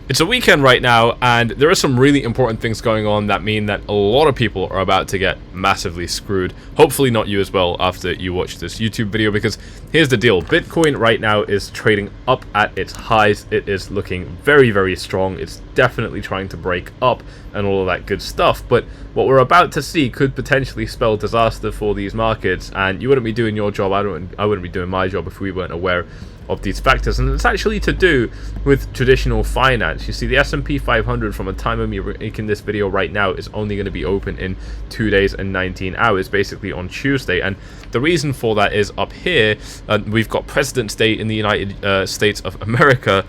It's a weekend right now, and there are some really important things going on that mean that a lot of people are about to get massively screwed. Hopefully not you as well after you watch this YouTube video, because here's the deal. Bitcoin right now is trading up at its highs. It is looking very, very strong. It's definitely trying to break up and all of that good stuff. But what we're about to see could potentially spell disaster for these markets, and you wouldn't be doing your job. I wouldn't be doing my job if we weren't aware of these factors, and it's actually to do with traditional finance. You see, the S&P 500 from the time of me making this video right now is only going to be open in 2 days and 19 hours, basically on Tuesday. And the reason for that is up here, we've got President's Day in the United States of America,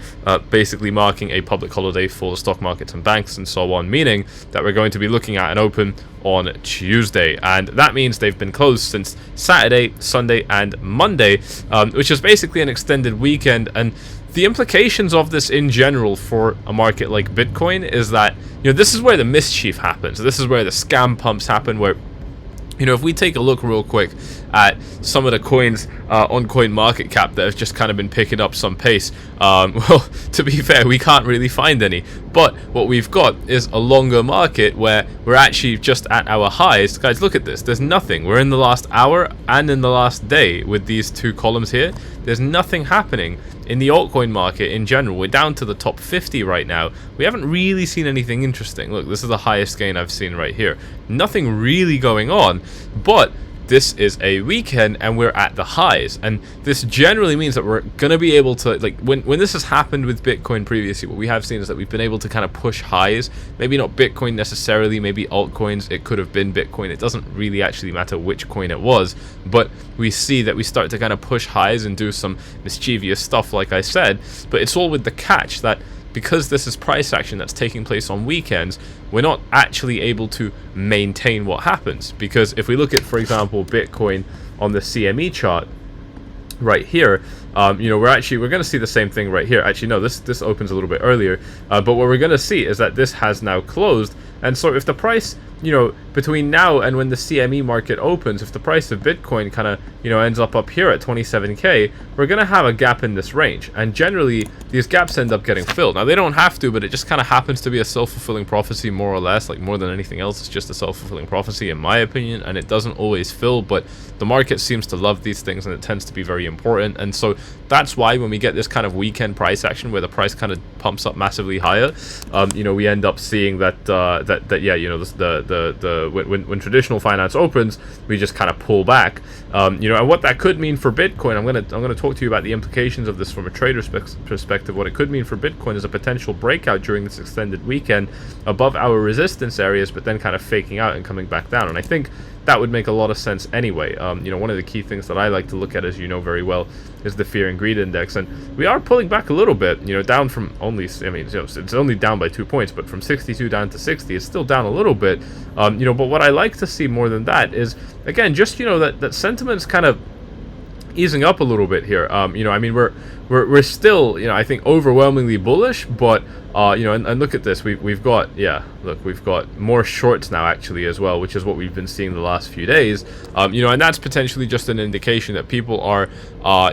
basically marking a public holiday for the stock markets and banks and so on, meaning that we're going to be looking at an open on Tuesday, and that means they've been closed since Saturday, Sunday, and Monday, which is basically an extended weekend. And the implications of this in general for a market like Bitcoin is that, you know, this is where the mischief happens. This is where the scam pumps happen, where, you know, if we take a look real quick at some of the coins on CoinMarketCap that have just kind of been picking up some pace, well, to be fair, we can't really find any. But what we've got is a longer market where we're actually just at our highs. Guys, look at this. There's nothing. We're in the last hour and in the last day with these two columns here. There's nothing happening in the altcoin market in general. We're down to the top 50 right now. We haven't really seen anything interesting. Look, this is the highest gain I've seen right here. Nothing really going on, but this is a weekend and we're at the highs, and this generally means that we're going to be able to, like, when this has happened with Bitcoin previously, what we have seen is that we've been able to kind of push highs. Maybe not Bitcoin necessarily, maybe altcoins. It could have been Bitcoin. It doesn't really actually matter which coin it was, but we see that we start to kind of push highs and do some mischievous stuff, like I said. But it's all with the catch that because this is price action that's taking place on weekends, we're not actually able to maintain what happens. Because if we look at, for example, Bitcoin on the CME chart right here, you know, we're going to see the same thing right here. Actually, no, this opens a little bit earlier, but what we're going to see is that this has now closed. And so if the price, you know, between now and when the CME market opens, if the price of Bitcoin kind of, you know, ends up here at 27K, we're going to have a gap in this range. And generally, these gaps end up getting filled. Now, they don't have to, but it just kind of happens to be a self-fulfilling prophecy, more or less. Like, more than anything else, it's just a self-fulfilling prophecy, in my opinion, and it doesn't always fill, but the market seems to love these things, and it tends to be very important. And so that's why when we get this kind of weekend price action where the price kind of pumps up massively higher, you know, we end up seeing that, yeah, you know, when traditional finance opens, we just kind of pull back, you know. And what that could mean for Bitcoin, I'm gonna talk to you about the implications of this from a trader's perspective. What it could mean for Bitcoin is a potential breakout during this extended weekend above our resistance areas, but then kind of faking out and coming back down. And I think that would make a lot of sense anyway. You know, one of the key things that I like to look at, as you know very well, is the fear and greed index, and we are pulling back a little bit, you know, down from only, I mean, you know, it's only down by 2 points, but from 62 down to 60, it's still down a little bit, you know. But what I like to see more than that is, again, just, you know, that sentiment's kind of easing up a little bit here. You know, I mean, we're still, you know, I think overwhelmingly bullish, but you know, and look at this, we've got, yeah, look, we've got more shorts now actually as well, which is what we've been seeing the last few days. You know, and that's potentially just an indication that people are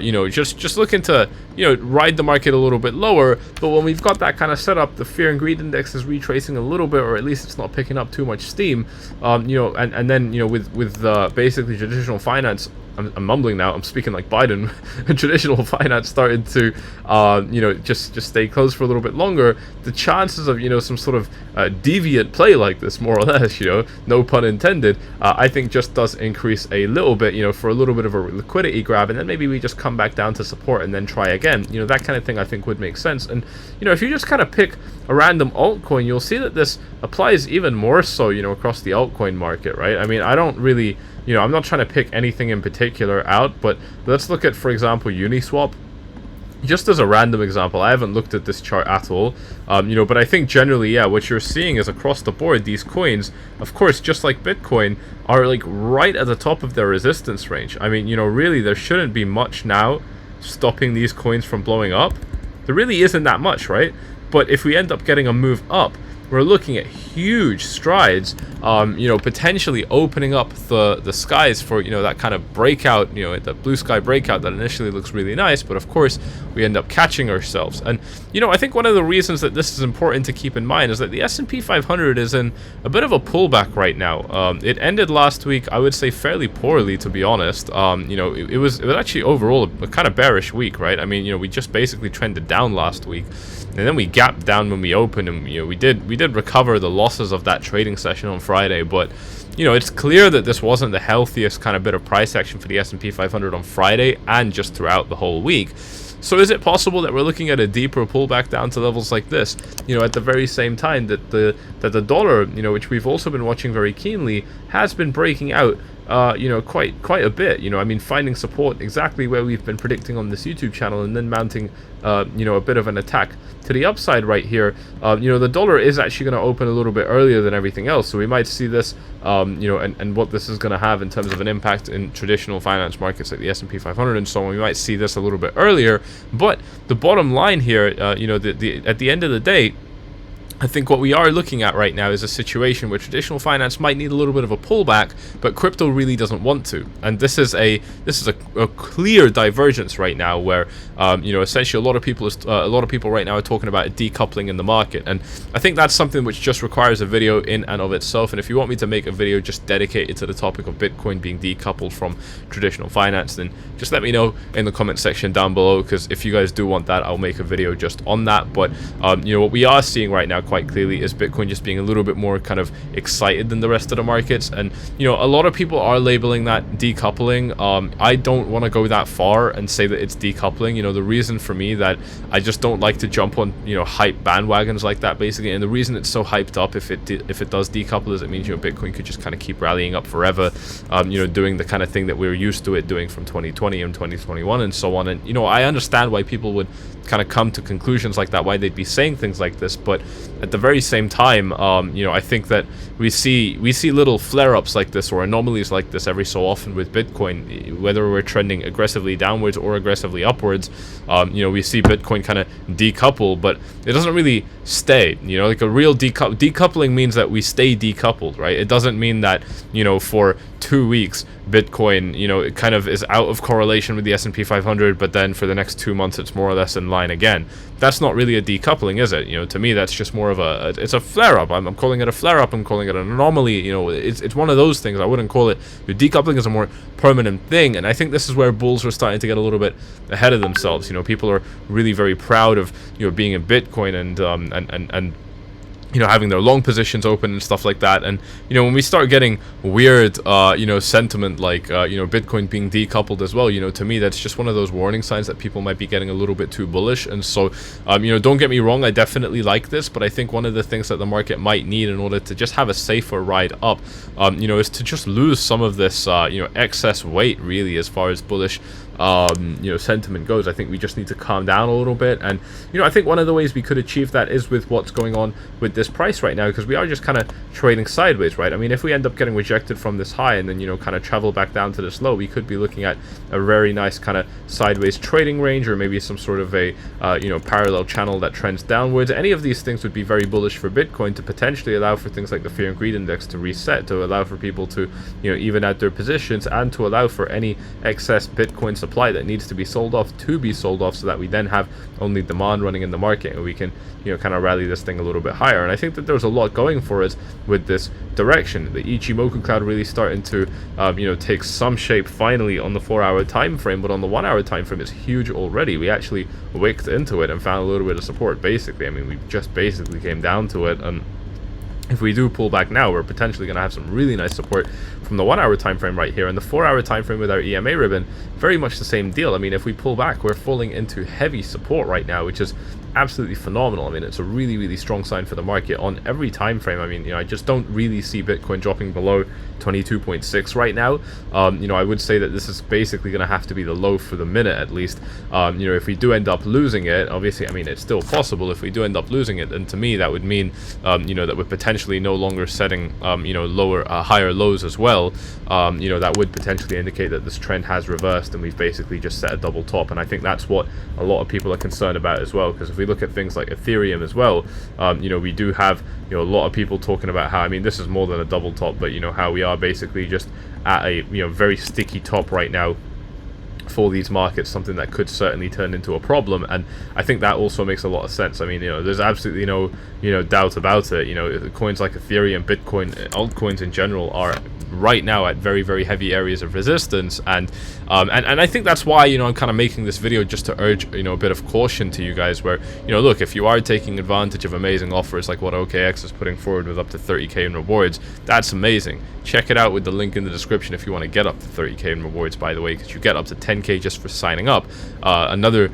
you know, just looking to, you know, ride the market a little bit lower. But when we've got that kind of setup, the fear and greed index is retracing a little bit, or at least it's not picking up too much steam. You know, and then, you know, with basically traditional finance, I'm mumbling now, I'm speaking like Biden, traditional finance started to, you know, just stay closed for a little bit longer, the chances of, you know, some sort of deviant play like this, more or less, you know, no pun intended, I think just does increase a little bit, you know, for a little bit of a liquidity grab, and then maybe we just come back down to support and then try again. You know, that kind of thing I think would make sense. And, you know, if you just kind of pick a random altcoin, you'll see that this applies even more so, you know, across the altcoin market, right? I mean, I don't really, you know, I'm not trying to pick anything in particular out, but let's look at, for example, Uniswap. Just as a random example, I haven't looked at this chart at all, you know, but I think generally, yeah, what you're seeing is across the board, these coins, of course, just like Bitcoin, are like right at the top of their resistance range. I mean, you know, really, there shouldn't be much now stopping these coins from blowing up. There really isn't that much, right? But if we end up getting a move up, we're looking at huge strides, you know, potentially opening up the skies for, you know, that kind of breakout, you know, the blue sky breakout that initially looks really nice, but of course we end up catching ourselves. And, you know, I think one of the reasons that this is important to keep in mind is that the S&P 500 is in a bit of a pullback right now. It ended last week, I would say, fairly poorly, to be honest. You know, it was actually overall a kind of bearish week, right? I mean, you know, we just basically trended down last week, and then we gapped down when we opened, and, you know, we did recover the losses of that trading session on Friday, but, you know, it's clear that this wasn't the healthiest kind of bit of price action for the S&P 500 on Friday and just throughout the whole week. So is it possible that we're looking at a deeper pullback down to levels like this, you know, at the very same time that the dollar, you know, which we've also been watching very keenly, has been breaking out, you know, quite a bit, you know, I mean, finding support exactly where we've been predicting on this YouTube channel, and then mounting, you know, a bit of an attack to the upside right here. You know, the dollar is actually going to open a little bit earlier than everything else, so we might see this, you know, and what this is going to have in terms of an impact in traditional finance markets like the S&P 500 and so on. We might see this a little bit earlier, but the bottom line here, you know, at the end of the day, I think what we are looking at right now is a situation where traditional finance might need a little bit of a pullback, but crypto really doesn't want to. And this is a clear divergence right now, where you know, essentially a lot of people right now are talking about a decoupling in the market, and I think that's something which just requires a video in and of itself. And if you want me to make a video just dedicated to the topic of Bitcoin being decoupled from traditional finance, then just let me know in the comment section down below, because if you guys do want that, I'll make a video just on that. But you know, what we are seeing right now quite clearly is Bitcoin just being a little bit more kind of excited than the rest of the markets. And, you know, a lot of people are labeling that decoupling. I don't want to go that far and say that it's decoupling. You know, the reason for me that I just don't like to jump on, you know, hype bandwagons like that, basically, and the reason it's so hyped up, if it does decouple, is it means, you know, Bitcoin could just kind of keep rallying up forever, you know, doing the kind of thing that we were used to it doing from 2020 and 2021 and so on. And, you know, I understand why people would kind of come to conclusions like that, why they'd be saying things like this, but at the very same time, you know, I think that we see little flare-ups like this, or anomalies like this, every so often with Bitcoin, whether we're trending aggressively downwards or aggressively upwards. You know, we see Bitcoin kind of decouple, but it doesn't really stay. You know, like a real decoupling means that we stay decoupled, right? It doesn't mean that, you know, for 2 weeks Bitcoin, you know, it kind of is out of correlation with the S&P 500, but then for the next 2 months it's more or less in line again. That's not really a decoupling, is it? You know, to me that's just more of it's a flare-up. I'm calling it a flare-up. I'm calling it an anomaly. You know, it's one of those things. I wouldn't call it. Decoupling is a more permanent thing, and I think this is where bulls are starting to get a little bit ahead of themselves. You know, people are really very proud of, you know, being in Bitcoin and you know, having their long positions open and stuff like that. And, you know, when we start getting weird, you know, sentiment like, you know, Bitcoin being decoupled as well, you know, to me, that's just one of those warning signs that people might be getting a little bit too bullish. And so, you know, don't get me wrong, I definitely like this, but I think one of the things that the market might need in order to just have a safer ride up, you know, is to just lose some of this, you know, excess weight, really, as far as bullish, you know, sentiment goes. I think we just need to calm down a little bit. And, you know, I think one of the ways we could achieve that is with what's going on with this price right now, because we are just kind of trading sideways, right? I mean, if we end up getting rejected from this high and then, you know, kind of travel back down to this low, we could be looking at a very nice kind of sideways trading range, or maybe some sort of a, you know, parallel channel that trends downwards. Any of these things would be very bullish for Bitcoin, to potentially allow for things like the fear and greed index to reset, to allow for people to, you know, even out their positions, and to allow for any excess Bitcoin supply that needs to be sold off to be sold off, so that we then have only demand running in the market, and we can, you know, kind of rally this thing a little bit higher. And I think that there's a lot going for us with this direction. The Ichimoku cloud really starting to, you know, take some shape finally on the 4-hour time frame, but on the 1-hour time frame, it's huge already. We actually wicked into it and found a little bit of support, basically. I mean, we just basically came down to it, and if we do pull back now, we're potentially going to have some really nice support from the 1-hour time frame right here. And the 4-hour time frame with our EMA ribbon, very much the same deal. I mean, if we pull back, we're falling into heavy support right now, which is absolutely phenomenal. I mean, it's a really, really strong sign for the market on every time frame. I mean, you know, I just don't really see Bitcoin dropping below 22.6 right now. You know, I would say that this is basically going to have to be the low for the minute, at least. You know, if we do end up losing it, obviously, I mean, it's still possible. If we do end up losing it, then to me, that would mean, you know, that we're potentially potentially no longer setting higher lows as well, that would potentially indicate that this trend has reversed and we've basically just set a double top. And I think that's what a lot of people are concerned about as well, because if we look at things like Ethereum as well, we do have a lot of people talking about how, I mean, this is more than a double top, but how we are basically just at a very sticky top right now for these markets, something that could certainly turn into a problem. And I think that also makes a lot of sense. I mean, there's absolutely no doubt about it. Coins like Ethereum, Bitcoin, altcoins in general are right now at very, very heavy areas of resistance, and I think that's why I'm kind of making this video, just to urge a bit of caution to you guys, where look, if you are taking advantage of amazing offers like what OKX is putting forward with up to 30k in rewards, that's amazing. Check it out with the link in the description if you want to get up to 30k in rewards, by the way, because you get up to 10k just for signing up. Another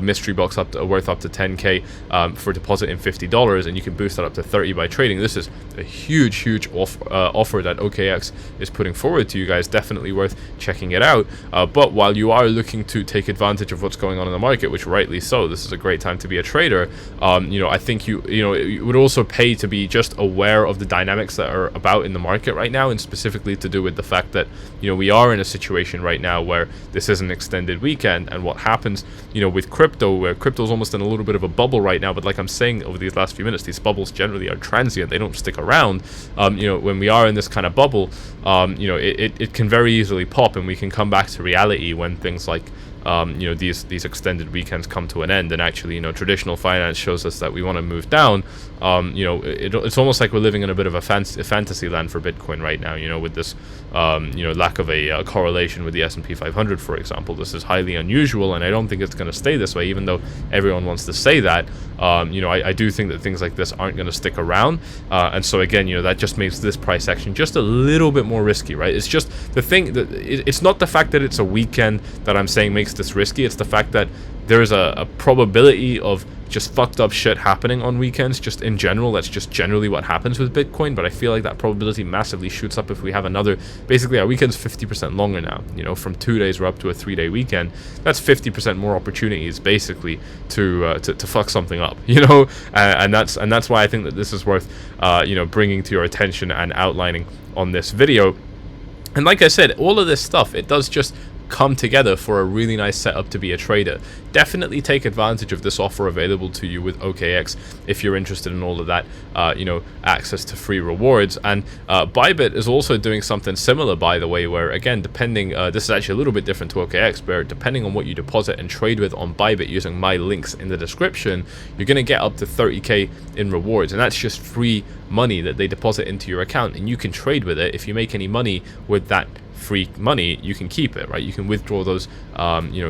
mystery box worth up to 10k for depositing $50, and you can boost that up to 30 by trading. This is a huge offer that OKX is putting forward to you guys. Definitely worth checking it out. But while you are looking to take advantage of what's going on in the market, which rightly so, this is a great time to be a trader. I think it would also pay to be just aware of the dynamics that are about in the market right now, and specifically to do with the fact that we are in a situation right now where this is an extended weekend, and what happens with crypto, where crypto is almost in a little bit of a bubble right now. But like I'm saying, over these last few minutes, these bubbles generally are transient, they don't stick around. When we are in this kind of bubble, it can very easily pop, and we can come back to reality when things like these extended weekends come to an end, and actually traditional finance shows us that we want to move down. It's almost like we're living in a bit of a fantasy land for Bitcoin right now, with this lack of a correlation with the S&P 500, for example. This is highly unusual, and I don't think it's going to stay this way, even though everyone wants to say that. I do think that things like this aren't going to stick around, and so again, that just makes this price action just a little bit more risky, right? It's just the thing that it's not the fact that it's a weekend that I'm saying makes this risky. It's the fact that there's a probability of just fucked up shit happening on weekends, just in general. That's just generally what happens with Bitcoin, but I feel like that probability massively shoots up if we have another, basically our weekend's 50% longer now. From 2 days we're up to a 3-day weekend. That's 50% more opportunities basically to fuck something up, and that's why I think that this is worth bringing to your attention and outlining on this video. And like I said, all of this stuff, it does just come together for a really nice setup to be a trader. Definitely take advantage of this offer available to you with OKX if you're interested in all of that, access to free rewards. And Bybit is also doing something similar, by the way, where again, depending, this is actually a little bit different to OKX, where depending on what you deposit and trade with on Bybit using my links in the description, you're going to get up to 30k in rewards, and that's just free money that they deposit into your account, and you can trade with it. If you make any money with that free money, you can keep it, right? You can withdraw those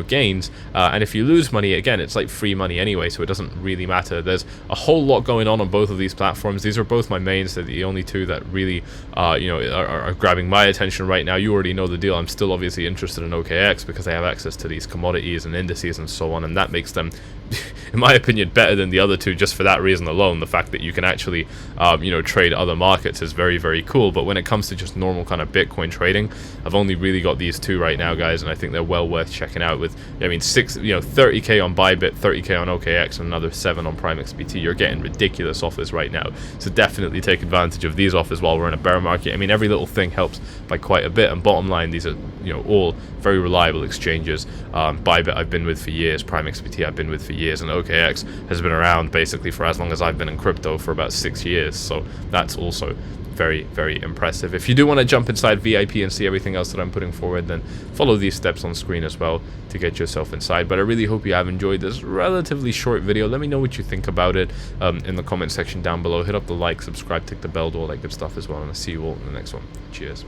gains, and if you lose money, again, it's like free money anyway, so it doesn't really matter. There's a whole lot going on both of these platforms. These are both my mains. They're the only two that really are grabbing my attention right now. You already know the deal. I'm still obviously interested in OKX because they have access to these commodities and indices and so on, and that makes them in my opinion better than the other two, just for that reason alone. The fact that you can actually trade other markets is very, very cool. But when it comes to just normal kind of Bitcoin trading, I've only really got these two right now, guys, and I think they're well worth checking out. With 30k on Bybit, 30k on OKX, and another 7 on Prime XBT. You're getting ridiculous offers right now, so definitely take advantage of these offers while we're in a bear market. I mean, every little thing helps by quite a bit, and bottom line, these are all very reliable exchanges. Bybit I've been with for years, Prime XBT I've been with for years, and OKX has been around basically for as long as I've been in crypto, for about 6 years, so that's also very, very impressive. If you do want to jump inside VIP and see everything else that I'm putting forward, then follow these steps on screen as well to get yourself inside. But I really hope you have enjoyed this relatively short video. Let me know what you think about it in the comment section down below. Hit up the like, subscribe, tick the bell, do all that good stuff as well, and I'll see you all in the next one. Cheers.